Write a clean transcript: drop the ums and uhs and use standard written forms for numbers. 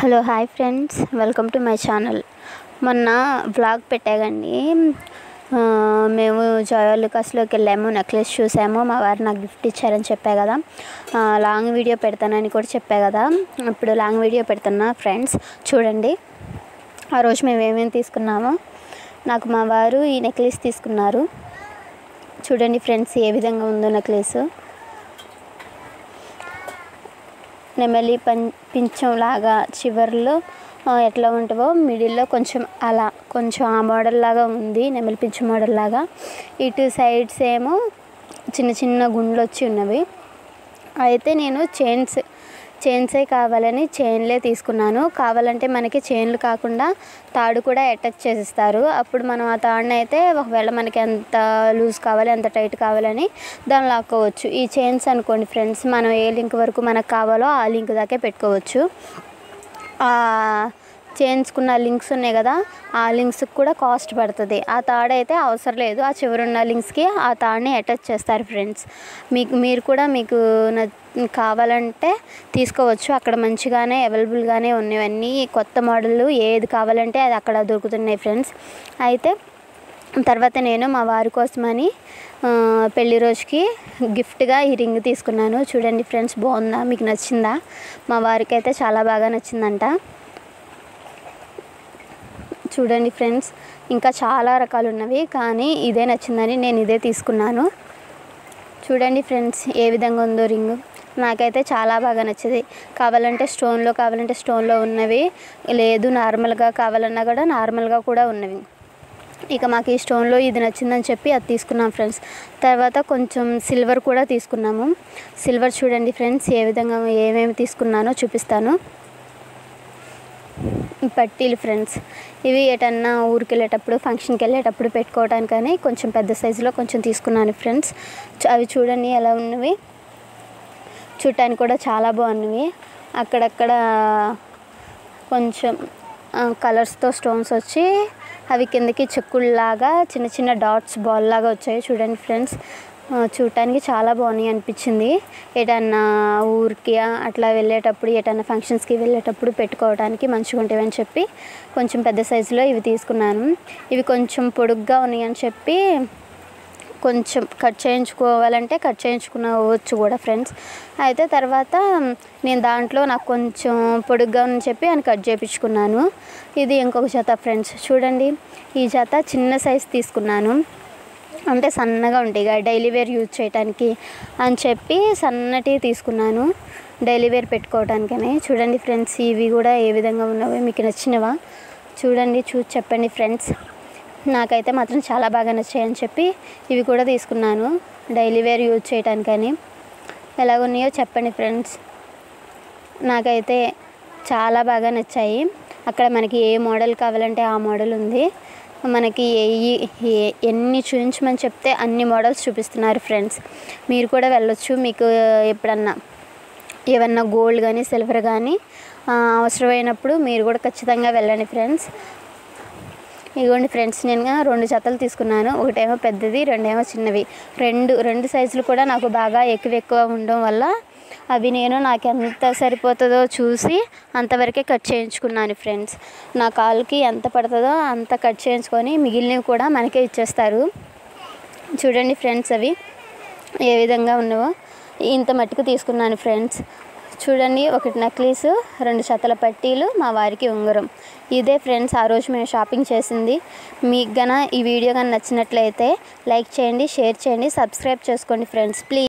Hello hi friends, welcome to my channel. మొన్న vlog పెట్టాగండి. మేము జోయాలుకాస్లోకి వెళ్ళాము, నెక్లెస్ చూసాము. మా వారు నాకు గిఫ్ట్ ఇచ్చారని చెప్పా కదా. లాంగ్ వీడియో పెడతానని కూడా చెప్పా కదా. ఇప్పుడు లాంగ్ వీడియో పెడుతున్నా ఫ్రెండ్స్, చూడండి. ఆ రోజు మేము ఏమేమి తీసుకున్నామో. నాకు మా వారు ఈ నెక్లెస్ తీసుకున్నారు. చూడండి ఫ్రెండ్స్, ఏ విధంగా ఉందో నెక్లెస్. నెమలి పించం లాగా చివర్లో ఎట్లా ఉంటుందో మిడిల్లో కొంచెం అలా కొంచెం ఆ మోడల్ లాగా ఉంది, నెమలి పించం మోడల్ లాగా. ఇటు సైడ్స్ ఏమో చిన్న చిన్న గుండ్లు వచ్చి ఉన్నవి. అయితే నేను చైన్సే కావాలని చైన్లే తీసుకున్నాను. కావాలంటే మనకి చైన్లు కాకుండా తాడు కూడా అటాచ్ చేసిస్తారు. అప్పుడు మనం ఆ తాడుని అయితే ఒకవేళ మనకి ఎంత లూజ్ కావాలి, ఎంత టైట్ కావాలని దాన్ని లాక్కోవచ్చు. ఈ చైన్స్ అనుకోండి ఫ్రెండ్స్, మనం ఏ లింక్ వరకు మనకు కావాలో ఆ లింక్ దాకే పెట్టుకోవచ్చు. చైన్స్కున్న లింక్స్ ఉన్నాయి కదా, ఆ లింక్స్కి కూడా కాస్ట్ పడుతుంది. ఆ తాడు అయితే అవసరం లేదు, ఆ చివరున్న లింక్స్కి ఆ తాడుని అటాచ్ చేస్తారు ఫ్రెండ్స్. మీరు కూడా మీకు కావాలంటే తీసుకోవచ్చు. అక్కడ మంచిగానే అవైలబుల్గానే ఉన్నవన్నీ కొత్త మోడళ్ళు. ఏది కావాలంటే అది అక్కడ దొరుకుతున్నాయి ఫ్రెండ్స్. అయితే తర్వాత నేను మా వారి కోసమని పెళ్లి రోజుకి గిఫ్ట్గా ఈ రింగ్ తీసుకున్నాను. చూడండి ఫ్రెండ్స్, బాగుందా? మీకు నచ్చిందా? మా వారికి అయితే చాలా బాగా నచ్చిందంట. చూడండి ఫ్రెండ్స్, ఇంకా చాలా రకాలు ఉన్నవి, కానీ ఇదే నచ్చిందని నేను ఇదే తీసుకున్నాను. చూడండి ఫ్రెండ్స్, ఏ విధంగా ఉందో రింగు. నాకైతే చాలా బాగా నచ్చింది. కావాలంటే స్టోన్లో ఉన్నవి, లేదు నార్మల్గా కావాలన్నా కూడా నార్మల్గా కూడా ఉన్నవి. ఇక మాకు ఈ స్టోన్లో ఇది నచ్చిందని చెప్పి అది తీసుకున్నాం ఫ్రెండ్స్. తర్వాత కొంచెం సిల్వర్ కూడా తీసుకున్నాము. సిల్వర్ చూడండి ఫ్రెండ్స్, ఏ విధంగా ఏమేమి తీసుకున్నానో చూపిస్తాను. పట్టీలు ఫ్రెండ్స్, ఇవి ఎటన్నా ఊరికి వెళ్ళేటప్పుడు, ఫంక్షన్కి వెళ్ళేటప్పుడు పెట్టుకోవడానికని కొంచెం పెద్ద సైజులో కొంచెం తీసుకున్నాను ఫ్రెండ్స్. అవి చూడండి ఎలా ఉన్నవి. చూడటానికి కూడా చాలా బాగున్నవి. అక్కడక్కడ కొంచెం కలర్స్తో స్టోన్స్ వచ్చి అవి కిందకి చెక్కుల్లాగా చిన్న చిన్న డాట్స్ బాల్ లాగా వచ్చాయి. చూడండి ఫ్రెండ్స్, చూడటానికి చాలా బాగున్నాయి అనిపించింది. ఎటన్నా ఊరికి అట్లా వెళ్ళేటప్పుడు, ఎటన్నా ఫంక్షన్స్కి వెళ్ళేటప్పుడు పెట్టుకోవడానికి మంచిగా ఉంటాయి అని చెప్పి కొంచెం పెద్ద సైజులో ఇవి తీసుకున్నాను. ఇవి కొంచెం పొడుగ్గా ఉన్నాయి అని చెప్పి కొంచెం కట్ చేయించుకోవాలంటే కట్ చేయించుకోవచ్చు కూడా ఫ్రెండ్స్. అయితే తర్వాత నేను దాంట్లో నాకు కొంచెం పొడుగ్గా అని చెప్పి అని కట్ చేయించుకున్నాను. ఇది ఇంకొక జత ఫ్రెండ్స్. చూడండి, ఈ జత చిన్న సైజు తీసుకున్నాను. అంటే సన్నగా ఉంటాయి కదా, డైలీ వేర్ యూజ్ చేయడానికి అని చెప్పి సన్నటి తీసుకున్నాను, డైలీ వేర్ పెట్టుకోవడానికని. చూడండి ఫ్రెండ్స్, ఇవి కూడా ఏ విధంగా ఉన్నావో, మీకు నచ్చినవా? చూడండి, చూసి చెప్పండి ఫ్రెండ్స్. నాకైతే మాత్రం చాలా బాగా నచ్చాయని చెప్పి ఇవి కూడా తీసుకున్నాను, డైలీ వేర్ యూజ్ చేయడానికని. ఎలాగున్నాయో చెప్పండి ఫ్రెండ్స్. నాకైతే చాలా బాగా నచ్చాయి. అక్కడ మనకి ఏ మోడల్ కావాలంటే ఆ మోడల్ ఉంది. మనకి ఎన్ని చూపించమని చెప్తే అన్ని మోడల్స్ చూపిస్తున్నారు ఫ్రెండ్స్. మీరు కూడా వెళ్ళొచ్చు. మీకు ఎప్పుడన్నా ఏమన్నా గోల్డ్ కానీ సిల్వర్ కానీ అవసరమైనప్పుడు మీరు కూడా ఖచ్చితంగా వెళ్ళండి ఫ్రెండ్స్. ఇదిగోండి ఫ్రెండ్స్, నేను 2 జతలు తీసుకున్నాను. ఒకటేమో పెద్దది, రెండేమో చిన్నవి. రెండు సైజులు కూడా నాకు బాగా ఎక్కువ ఉండడం వల్ల అవి నాకు ఎంత సరిపోతుందో చూసి అంతవరకే కట్ చేయించుకున్నాను ఫ్రెండ్స్. నా కాలుకి ఎంత పడుతుందో అంత కట్ చేయించుకొని మిగిలినవి కూడా మనకే ఇచ్చేస్తారు. చూడండి ఫ్రెండ్స్, అవి ఏ విధంగా ఉన్నావో. ఇంత మట్టుకు తీసుకున్నాను ఫ్రెండ్స్. చూడండి, ఒకటి నెక్లెస్, 2 జతల పట్టీలు, మా వారికి ఉంగరం. ఇదే ఫ్రెండ్స్ ఆ రోజు మేము షాపింగ్ చేసింది. మీకు ఈ వీడియో కానీ నచ్చినట్లయితే లైక్ చేయండి, షేర్ చేయండి, సబ్స్క్రైబ్ చేసుకోండి ఫ్రెండ్స్ ప్లీజ్.